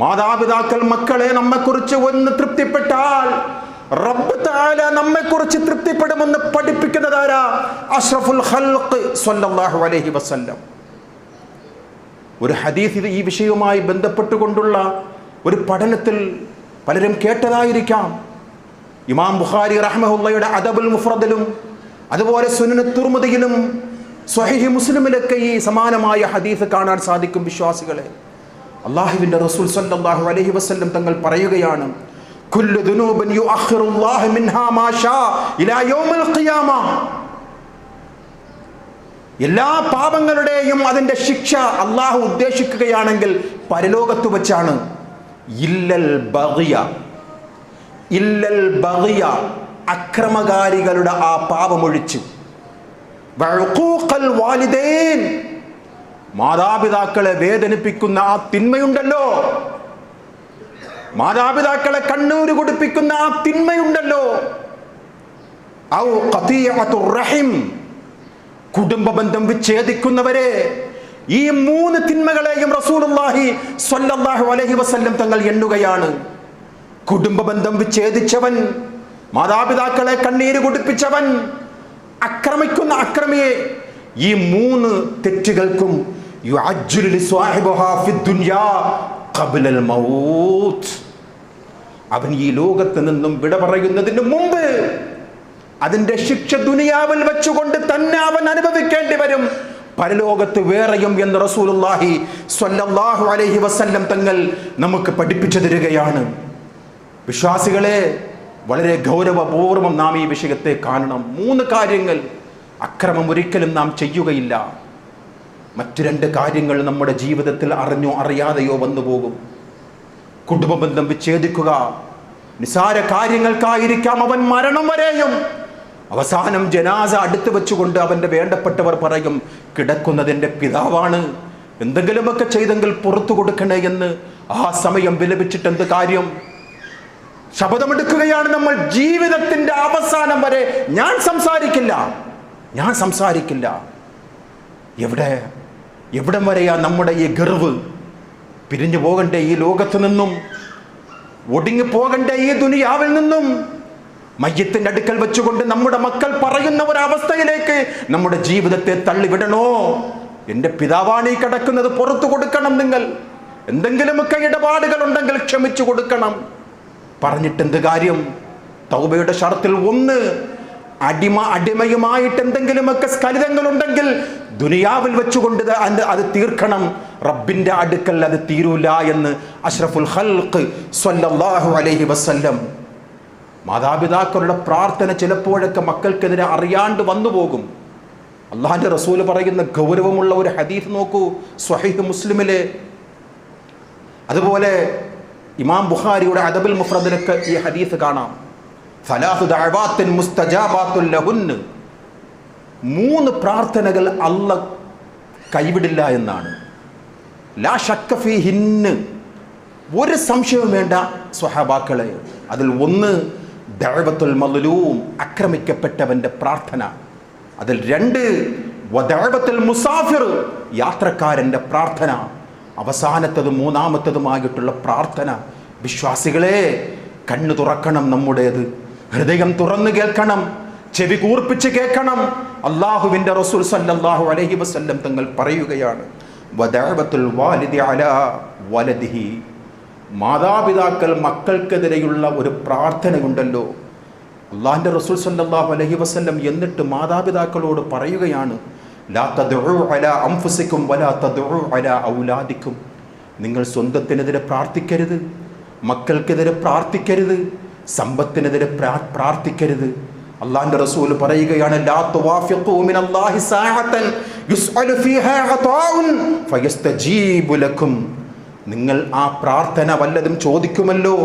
മാതാപിതാക്കൾ മക്കളെ നമ്മെക്കുറിച്ച് ഒന്ന് തൃപ്തിപ്പെട്ടാൽ റബ്ബ് തആല നമ്മെക്കുറിച്ച് തൃപ്തിപ്പെടുമെന്ന് പഠിപ്പിക്കുന്നതാരാ? അഷ്റഫുൽ ഖൽഖ് സ്വല്ലല്ലാഹു അലൈഹി വസല്ലം. ഒരു ഹദീസ് ഈ വിഷയവുമായി ബന്ധപ്പെട്ടുകൊണ്ടുള്ള ഒരു പഠനത്തിൽ പലരും കേട്ടതായിരിക്കാം. ഇമാം ബുഖാരി റഹ്മഹുള്ളയുടെ അദബുൽ മുഫ്രദിലും അതുപോലെ സുനൻ തുർമുദിയിലും സ്വഹീഹ് മുസ്ലിമിലൊക്കെ ഈ സമാനമായ ഹദീസ് കാണാൻ സാധിക്കും. വിശ്വാസികളെ, അല്ലാഹുവിന്റെ റസൂൽ സ്വല്ലല്ലാഹു അലൈഹി വസല്ലം തങ്ങൾ പറയുകയാണ്, കുല്ലു ദുനൂബിൻ യുഅഖിറുല്ലാഹു മിൻഹാ മാ ഷാ ഇലാ യൗമിൽ ഖിയാമ. എല്ലാ പാപങ്ങളുടെയും അതിന്റെ ശിക്ഷ അള്ളാഹു ഉദ്ദേശിക്കുകയാണെങ്കിൽ പരലോകത്ത് വെച്ചാണ്. ഇല്ലൽ ബഗിയ, അക്രമകാരികളുടെ ആ പാപമൊഴിച്ച്, വഉഖൂഖൽ വാലിദൈൻ, മാതാപിതാക്കളെ വേദനിപ്പിക്കുന്ന ആ തിന്മയുണ്ടല്ലോ, മാതാപിതാക്കളെ കണ്ണൂര് കുടിപ്പിക്കുന്ന ആ തിന്മയുണ്ടല്ലോ, ഔ ഖതീഅത്തുർ റഹിം, കുടുംബ ബന്ധം വിച്ഛേദിക്കുന്നവരെ, ഈ 3 തിന്മകളെയും റസൂലുള്ളാഹി സ്വല്ലല്ലാഹു അലൈഹി വസല്ലം തങ്ങൾ എണ്ണുകയാണ്. കുടുംബ ബന്ധം വിച്ഛേദിച്ചവൻ, മാതാപിതാക്കളെ കണ്ണീര് കുടിപ്പിച്ചവൻ, അക്രമിക്കുന്ന അക്രമിയെ, ഈ 3 തെറ്റുകൾക്കും യുഅജ്ജിലു ലിസ്വാഹിബിഹാ ഫിദ്ദുനിയാ ഖബ്ലൽ മൗത്ത്, അവൻ ഈ ലോകത്ത് നിന്നും വിട പറയുന്നതിന് മുമ്പ് അതിന്റെ ശിക്ഷ ദുനിയാവിൽ വെച്ചുകൊണ്ട് തന്നെ അവൻ അനുഭവിക്കേണ്ടി വരും, പരലോകത്ത് വേറെയും എന്ന് റസൂലുള്ളാഹി സ്വല്ലല്ലാഹു അലൈഹി വസല്ലം തങ്ങൾ നമുക്ക് പഠിപ്പിച്ചു തരികയാണ്. വിശ്വാസികളെ, വളരെ ഗൗരവപൂർവ്വം നാം ഈ വിഷയത്തെ കാണണം. 3 കാര്യങ്ങൾ അക്രമം ഒരിക്കലും നാം ചെയ്യുകയില്ല. മറ്റു 2 കാര്യങ്ങൾ നമ്മുടെ ജീവിതത്തിൽ അറിഞ്ഞോ അറിയാതെയോ വന്നു പോകും. കുടുംബ ബന്ധം വിച്ഛേദിക്കുക നിസാര കാര്യങ്ങൾക്കായിരിക്കാം അവൻ മരണം വരെയും. അവസാനം ജനാസ അടുത്ത് വെച്ചുകൊണ്ട് അവൻ്റെ വേണ്ടപ്പെട്ടവർ പറയും, കിടക്കുന്നതിൻ്റെ പിതാവാണ്, എന്തെങ്കിലുമൊക്കെ ചെയ്തെങ്കിൽ പുറത്തു കൊടുക്കണേ എന്ന്. ആ സമയം വിലപിച്ചിട്ട് എന്ത് കാര്യം? ശപഥമെടുക്കുകയാണ് നമ്മൾ, ജീവിതത്തിൻ്റെ അവസാനം വരെ ഞാൻ സംസാരിക്കില്ല. എവിടം വരെയാ നമ്മുടെ ഈ ഗർവ്? പിരിഞ്ഞു പോകണ്ടേ ഈ ലോകത്ത് നിന്നും, ഒടുങ്ങി പോകണ്ടേ ഈ ദുനിയാവിൽ നിന്നും? മയ്യത്തിന്റെ അടുക്കൽ വെച്ചുകൊണ്ട് നമ്മുടെ മക്കൾ പറയുന്ന ഒരവസ്ഥയിലേക്ക് നമ്മുടെ ജീവിതത്തെ തള്ളിവിടണോ? എൻ്റെ പിതാവാണ് ഈ കിടക്കുന്നത്, പുറത്തു കൊടുക്കണം, നിങ്ങൾ എന്തെങ്കിലുമൊക്കെ ഇടപാടുകൾ ഉണ്ടെങ്കിൽ ക്ഷമിച്ചു കൊടുക്കണം. പറഞ്ഞിട്ടെന്ത് കാര്യം? തൗബയുടെ ഷർത്തിൽ 1, അടിമയുമായിട്ട് എന്തെങ്കിലുമൊക്കെ സ്ഖലിതങ്ങളുണ്ടെങ്കിൽ ദുനിയാവിൽ വെച്ചുകൊണ്ട് അത് തീർക്കണം. റബ്ബിന്റെ അടുക്കൽ അത് തീരൂല എന്ന് അഷ്റഫുൽ ഖൽഖ് സ്വല്ലല്ലാഹു അലൈഹി വസല്ലം. മാതാപിതാക്കളുടെ പ്രാർത്ഥന ചിലപ്പോഴൊക്കെ മക്കൾക്കെതിരെ അറിയാണ്ട് വന്നു പോകും. അള്ളാഹിന്റെ റസൂൽ പറയുന്ന ഗൗരവമുള്ള ഒരു ഹദീസ് നോക്കൂ, സ്വഹീഹ് മുസ്ലിമിലെ, അതുപോലെ ഇമാം ബുഖാരിയുടെ അദബുൽ മുഫ്രദിലൊക്കെ ഈ ഹദീസ് കാണാം. സലാസു ദഅവാത്തിൻ മുസ്തജാബാത്തുൽ ലഹുന്ന, 3 പ്രാർത്ഥനകൾ അല്ലാഹ് കൈവിടില്ല എന്നാണ്. ലാ ശക്ക ഫീഹിന്ന, ഒരു സംശയവും വേണ്ട സ്വഹാബാക്കളെ. അതിൽ 1 ദഅവത്തുൽ മദ്ലൂം, ആക്രമിക്കപ്പെട്ടവന്റെ പ്രാർത്ഥന. അതിൽ 2 വദഅവത്തുൽ മുസാഫിർ, യാത്രക്കാരന്റെ പ്രാർത്ഥന. അവസാനത്തതും 3ാമത്തതുമായിട്ടുള്ള പ്രാർത്ഥന. വിശ്വാസികളെ, കണ്ണു തുറക്കണം, നമ്മുടേത് ഹൃദയം തുറന്നു കേൾക്കണം, ചെവി കൂർപ്പിച്ച് കേൾക്കണം. അല്ലാഹുവിന്റെ റസൂൽ സല്ലല്ലാഹു അലൈഹി വസല്ലം തങ്ങൾ പറയുകയാണ്, വദഅവത്തുൽ വാലിദി അലാ വലദിഹി, മാതാപിതാക്കൾ മക്കൾക്കെതിരെയുള്ള ഒരു പ്രാർത്ഥനയുണ്ടല്ലോ. അള്ളാഹിന്റെ റസൂൽ സല്ലല്ലാഹു അലൈഹി വസല്ലം എന്നിട്ട് മാതാപിതാക്കളോട് പറയുകയാണ്, ലാ തദ്ഉ അലാ അൻഫുസികും വലാ തദ്ഉ അലാ ഔലാദികും, നിങ്ങൾ സ്വന്തത്തിനെതിരെ പ്രാർത്ഥിക്കരുത്, മക്കൾക്കെതിരെ പ്രാർത്ഥിക്കരുത്, സമ്പത്തിനെതിരെ പ്രാർത്ഥിക്കരുത്. അള്ളാഹിന്റെ റസൂൽ പറയുകയാണ്, ലാ തുവാഫിഖു മിനല്ലാഹി സാഅതൻ യുസ്അലു ഫീഹാ അതാഉൻ ഫയസ്തജീബു ലക്കും, നിങ്ങൾ ആ പ്രാർത്ഥന വല്ലതും ചോദിക്കുമല്ലോ,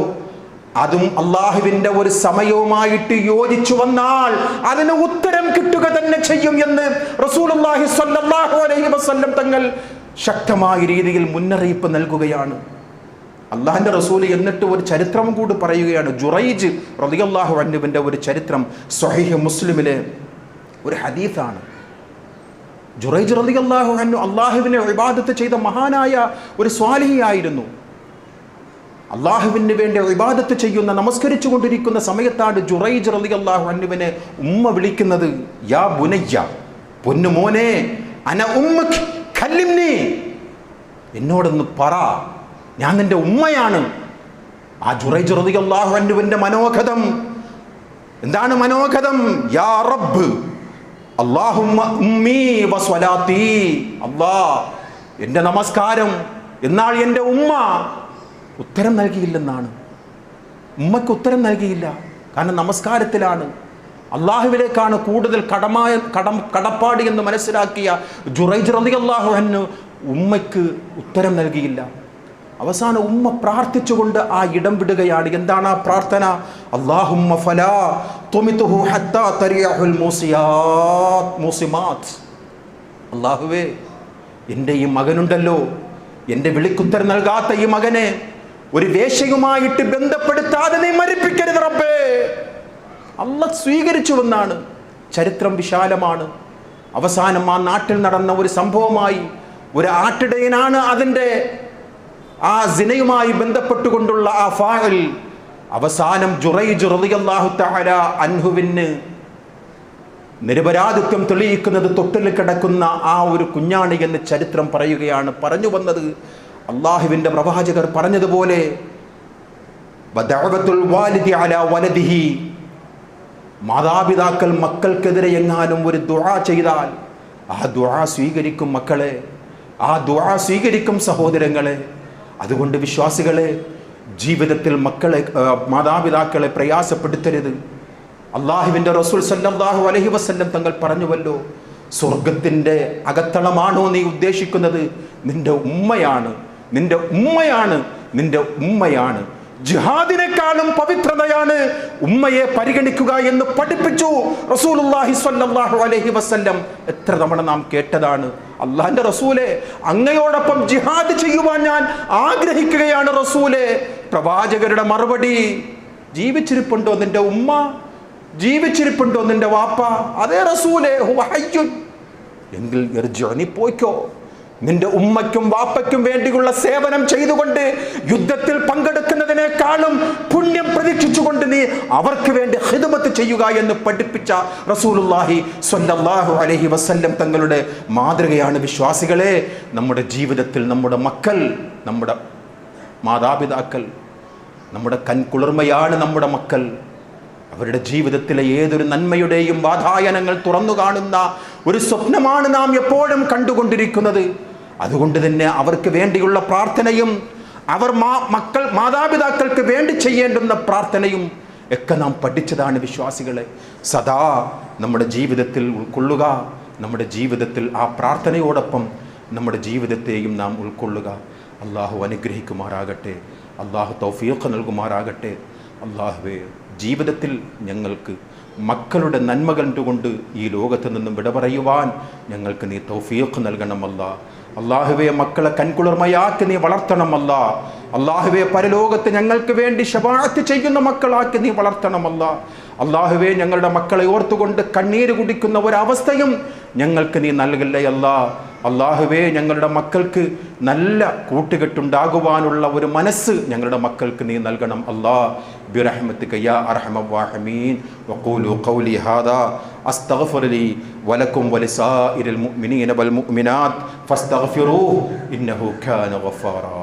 അതും അള്ളാഹുവിന്റെ ഒരു സമയവുമായിട്ട് യോജിച്ചു വന്നാൽ അതിന് ഉത്തരം കിട്ടുക തന്നെ ചെയ്യും എന്ന് റസൂലുള്ളാഹി സ്വല്ലല്ലാഹു അലൈഹി വസല്ലം തങ്ങൾ ശക്തമായ രീതിയിൽ മുന്നറിയിപ്പ് നൽകുകയാണ്. അള്ളാഹിന്റെ റസൂൽ എന്നിട്ട് ഒരു ചരിത്രം കൂടി പറയുകയാണ്. ജുറൈജ് റളിയല്ലാഹു അൻഹുവിന്റെ ഒരു ചരിത്രം സ്വഹീഹ് മുസ്ലിമിലെ ഒരു ഹദീസാണ്. ജുറൈജ് റളിയല്ലാഹു അൻഹു അള്ളാഹുവിനെ ഇബാദത്ത് ചെയ്ത മഹാനായ ഒരു സ്വാലിഹിയായിരുന്നു. അള്ളാഹുവിന് വേണ്ടി ഇബാദത്ത് ചെയ്യുന്ന നമസ്കരിച്ചു കൊണ്ടിരിക്കുന്ന സമയത്താണ് ജുറൈജ് റളിയല്ലാഹു അൻഹുവിനെ ഉമ്മ വിളിക്കുന്നത്. യാ ബുനയ്യ, പൊന്നുമോനെ, അന ഉമ്മക് കല്ലിംനി, എന്നോടൊന്ന് പറ, ഞാൻ നിന്റെ ഉമ്മയാണ്. ആ ജുറൈജ് റളിയല്ലാഹു അൻഹുവിന്റെ മനോഗതം എന്താണ്? മനോഗതം യാ റബ്ബ് അല്ലാഹുമ്മ ഉമ്മി വസ്വലാത്തി, അല്ലാഹ് എൻ്റെ നമസ്കാരം, എന്നാൽ എൻ്റെ ഉമ്മ ഉത്തരം നൽകിയില്ലെന്നാണ്. ഉമ്മയ്ക്ക് ഉത്തരം നൽകിയില്ല. കാരണം നമസ്കാരത്തിലാണ്, അള്ളാഹുവിലേക്കാണ് കൂടുതൽ കടപ്പാട് എന്ന് മനസ്സിലാക്കിയ ജുറൈജ് റളിയല്ലാഹു അൻഹു ഉമ്മയ്ക്ക് ഉത്തരം നൽകിയില്ല. അവസാനം ഉമ്മ പ്രാർത്ഥിച്ചുകൊണ്ട് ആ ഇടം വിടുകയാണ്. എന്താണ് ആ പ്രാർത്ഥന? അല്ലാഹുമ്മ ഫലാ തുമിതുഹു ഹത്താ തരിയഹുൽ മൂസിമാത്ത്, അല്ലാഹുവേ, എൻ്റെ ഈ മകനുണ്ടല്ലോ, എൻ്റെ വിളിക്കുത്തരം നൽകാത്ത ഈ മകനെ ഒരു വേശ്യയുമായിട്ട് ബന്ധപ്പെടുത്താതെ നീ മരിപ്പിക്കരുത് റബ്ബേ. അല്ലാഹ് സ്വീകരിച്ചുവെന്നാണ്. ചരിത്രം വിശാലമാണ്. അവസാനം ആ നാട്ടിൽ നടന്ന ഒരു സംഭവമായി, ഒരു ആട്ടിടയനാണ് അതിൻ്റെ ആ സിനയുമായി ബന്ധപ്പെട്ടുകൊണ്ടുള്ള ആ ഫാഇൽ. അവസാനം ജുറൈജ് റളിയല്ലാഹു തആല അൻഹുവിന് നിരപരാധിത്വം തെളിയിക്കുന്നത് തൊട്ടിൽ കിടക്കുന്ന ആ ഒരു കുഞ്ഞാണ് എന്ന് ചരിത്രം പറയുകയാണ്. പറഞ്ഞു വന്നത്, അള്ളാഹുവിൻ്റെ പ്രവാചകർ പറഞ്ഞതുപോലെ വദഅവത്തുൽ വാലിദി അലാ വലദിഹി, മാതാപിതാക്കൾ മക്കൾക്കെതിരെ എങ്ങാനും ഒരു ദുആ ചെയ്താൽ ആ ദുആ സ്വീകരിക്കും മക്കളെ, ആ ദുആ സ്വീകരിക്കും സഹോദരങ്ങളെ. അതുകൊണ്ട് വിശ്വാസികളെ, ജീവിതത്തിൽ മക്കളെ, മാതാപിതാക്കളെ പ്രയാസപ്പെടുത്തരുത്. അള്ളാഹുവിൻ്റെ റസൂൽ സല്ലല്ലാഹു അലൈഹി വസല്ലം തങ്ങൾ പറഞ്ഞുവല്ലോ, സ്വർഗത്തിൻ്റെ അകത്തളമാണോ നീ ഉദ്ദേശിക്കുന്നത്? നിന്റെ ഉമ്മയാണ്, നിന്റെ ഉമ്മയാണ്, നിന്റെ ഉമ്മയാണ്. ജിഹാദിനേക്കാളും പവിത്രതയാണ് ഉമ്മയെ പരിഗണിക്കുക എന്ന് പഠിപ്പിച്ചു റസൂലുള്ളാഹി സ്വല്ലല്ലാഹു അലൈഹി വസല്ലം. എത്ര തവണ നാം കേട്ടതാണ്. അള്ളാഹിന്റെ റസൂലെ, അങ്ങയോടൊപ്പം ജിഹാദ് ചെയ്യുവാൻ ഞാൻ ആഗ്രഹിക്കുകയാണ് റസൂലെ. പ്രവാചകരുടെ മറുപടി, ജീവിച്ചിരിപ്പുണ്ടോ നിന്റെ ഉമ്മ? ജീവിച്ചിരിപ്പുണ്ടോ നിന്റെ വാപ്പ? അതേ റസൂലെ, ഹുവ ഹയ്യുൻ, എങ്കിൽ നീ പോയിക്കോ. നിന്റെ ഉമ്മയ്ക്കും വാപ്പയ്ക്കും വേണ്ടിയുള്ള സേവനം ചെയ്തുകൊണ്ട് യുദ്ധത്തിൽ പങ്കെടുക്കുന്നതിനേക്കാളും പുണ്യം പ്രതീക്ഷിച്ചുകൊണ്ട് നീ അവർക്ക് വേണ്ടി ഖിദ്മത്ത് ചെയ്യുക എന്ന് പഠിപ്പിച്ച റസൂലുള്ളാഹി സ്വല്ലല്ലാഹു അലൈഹി വസല്ലം തങ്ങളുടെ മാതൃകയാണ് വിശ്വാസികളെ. നമ്മുടെ ജീവിതത്തിൽ നമ്മുടെ മക്കൾ, നമ്മുടെ മാതാപിതാക്കൾ, നമ്മുടെ കൺകുളിർമയാണ് നമ്മുടെ മക്കൾ. അവരുടെ ജീവിതത്തിലെ ഏതൊരു നന്മയുടെയും വാതായനങ്ങൾ തുറന്നു കാണുന്ന ഒരു സ്വപ്നമാണ് നാം എപ്പോഴും കണ്ടുകൊണ്ടിരിക്കുന്നത്. അതുകൊണ്ട് തന്നെ അവർക്ക് വേണ്ടിയുള്ള പ്രാർത്ഥനയും അവർ മാതാപിതാക്കൾക്ക് വേണ്ടി ചെയ്യേണ്ടുന്ന പ്രാർത്ഥനയും ഒക്കെ നാം പഠിച്ചതാണ് വിശ്വാസികളെ. സദാ നമ്മുടെ ജീവിതത്തിൽ ഉൾക്കൊള്ളുക. നമ്മുടെ ജീവിതത്തിൽ ആ പ്രാർത്ഥനയോടൊപ്പം നമ്മുടെ ജീവിതത്തെയും നാം ഉൾക്കൊള്ളുക. അള്ളാഹു അനുഗ്രഹിക്കുമാറാകട്ടെ. അള്ളാഹു തൗഫീഖ് നൽകുമാറാകട്ടെ. അള്ളാഹുവേ, ജീവിതത്തിൽ ഞങ്ങൾക്ക് മക്കളുടെ നന്മ കണ്ടുകൊണ്ട് ഈ ലോകത്ത് നിന്നും വിട പറയുവാൻ ഞങ്ങൾക്ക് നീ തൗഫീഖ് നൽകണമല്ല. അള്ളാഹുവേ, മക്കളെ കൺകുളിർമയാക്കി നീ വളർത്തണമല്ല. അള്ളാഹുവേ, പരലോകത്ത് ഞങ്ങൾക്ക് വേണ്ടി ശഫാഅത്ത് ചെയ്യുന്ന മക്കളാക്കി നീ വളർത്തണമല്ല. അള്ളാഹുവേ, ഞങ്ങളുടെ മക്കളെ ഓർത്തുകൊണ്ട് കണ്ണീര് കുടിക്കുന്ന ഒരവസ്ഥയും ഞങ്ങൾക്ക് നീ നൽകല്ലേ അല്ലാ. അള്ളാഹുവേ, ഞങ്ങളുടെ മക്കൾക്ക് നല്ല കൂട്ടുകെട്ടുണ്ടാകുവാനുള്ള ഒരു മനസ്സ് ഞങ്ങളുടെ മക്കൾക്ക് നീ നൽകണം അല്ലാ. ബിറഹ്മതിക യാ അർഹമർ റഹീമീൻ. വഖൂലു ഖൗലി ഹാദാ അസ്തഗ്ഫിറു ലി വലക്കും വലിസാഇരിൽ മുഅ്മിനീന വൽ മുഅ്മിനാത്ത് ഫസ്തഗ്ഫിറൂഹു ഇന്നഹു കാന ഗഫാറാ.